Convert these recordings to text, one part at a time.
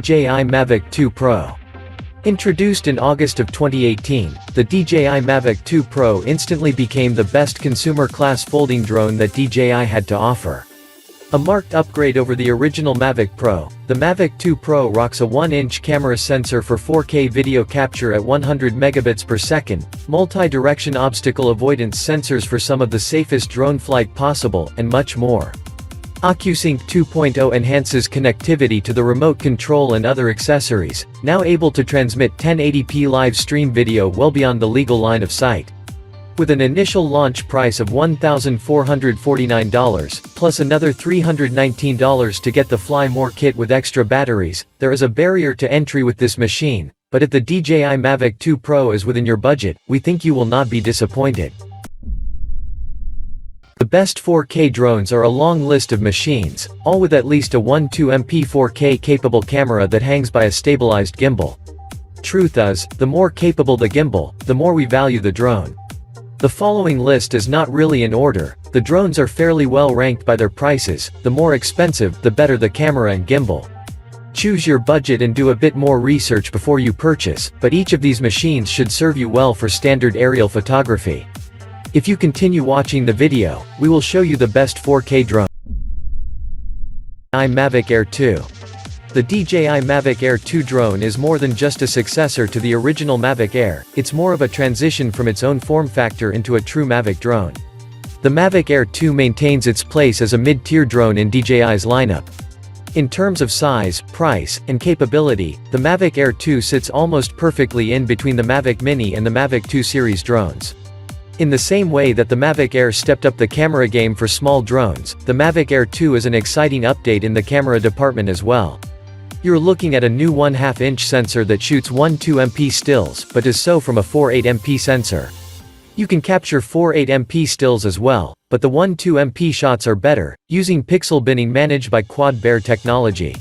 DJI Mavic 2 Pro. Introduced in August of 2018, the DJI Mavic 2 Pro instantly became the best consumer-class folding drone that DJI had to offer. A marked upgrade over the original Mavic Pro, the Mavic 2 Pro rocks a 1-inch camera sensor for 4K video capture at 100 megabits per second, multi-direction obstacle avoidance sensors for some of the safest drone flight possible, and much more. OcuSync 2.0 enhances connectivity to the remote control and other accessories, now able to transmit 1080p live stream video well beyond the legal line of sight. With an initial launch price of $1,449, plus another $319 to get the Fly More kit with extra batteries, there is a barrier to entry with this machine, but if the DJI Mavic 2 Pro is within your budget, we think you will not be disappointed. The best 4K drones are a long list of machines, all with at least a 12MP 4K capable camera that hangs by a stabilized gimbal. Truth is, the more capable the gimbal, the more we value the drone. The following list is not really in order, the drones are fairly well ranked by their prices, the more expensive, the better the camera and gimbal. Choose your budget and do a bit more research before you purchase, but each of these machines should serve you well for standard aerial photography. If you continue watching the video, we will show you the best 4K drone. Mavic Air 2. The DJI Mavic Air 2 drone is more than just a successor to the original Mavic Air, it's more of a transition from its own form factor into a true Mavic drone. The Mavic Air 2 maintains its place as a mid-tier drone in DJI's lineup. In terms of size, price, and capability, the Mavic Air 2 sits almost perfectly in between the Mavic Mini and the Mavic 2 series drones. In the same way that the Mavic Air stepped up the camera game for small drones, the Mavic Air 2 is an exciting update in the camera department as well. You're looking at a new 1/2-inch sensor that shoots 12MP stills, but does so from a 4.8MP sensor. You can capture 4.8MP stills as well, but the 12MP shots are better, using pixel binning managed by Quadcopter technology.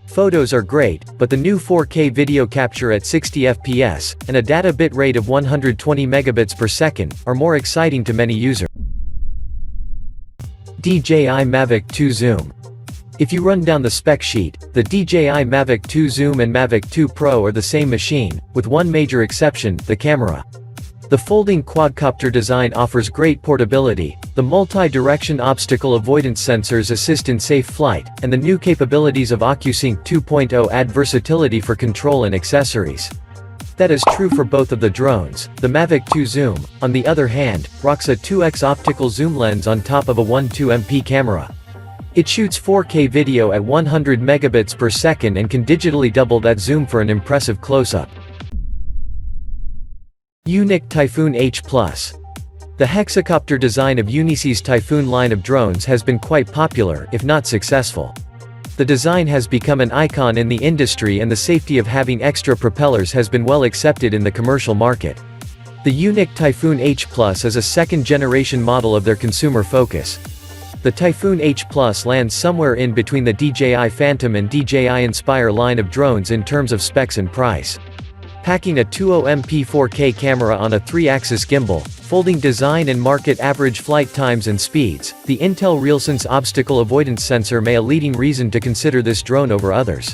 Photos are great, but the new 4K video capture at 60 FPS, and a data bit rate of 120 megabits per second, are more exciting to many users. DJI Mavic 2 Zoom. If you run down the spec sheet, the DJI Mavic 2 Zoom and Mavic 2 Pro are the same machine, with one major exception, the camera. The folding quadcopter design offers great portability, the multi-direction obstacle avoidance sensors assist in safe flight, and the new capabilities of OcuSync 2.0 add versatility for control and accessories. That is true for both of the drones. The Mavic 2 Zoom, on the other hand, rocks a 2x optical zoom lens on top of a 12MP camera. It shoots 4K video at 100 megabits per second and can digitally double that zoom for an impressive close-up. Yuneec Typhoon H+. The Hexacopter design of Yuneec's Typhoon line of drones has been quite popular, if not successful. The design has become an icon in the industry and the safety of having extra propellers has been well accepted in the commercial market. The Yuneec Typhoon H+ is a second-generation model of their consumer focus. The Typhoon H+ lands somewhere in between the DJI Phantom and DJI Inspire line of drones in terms of specs and price. Packing a 20MP 4K camera on a 3-axis gimbal, folding design and market average flight times and speeds, the Intel RealSense obstacle avoidance sensor may be a leading reason to consider this drone over others.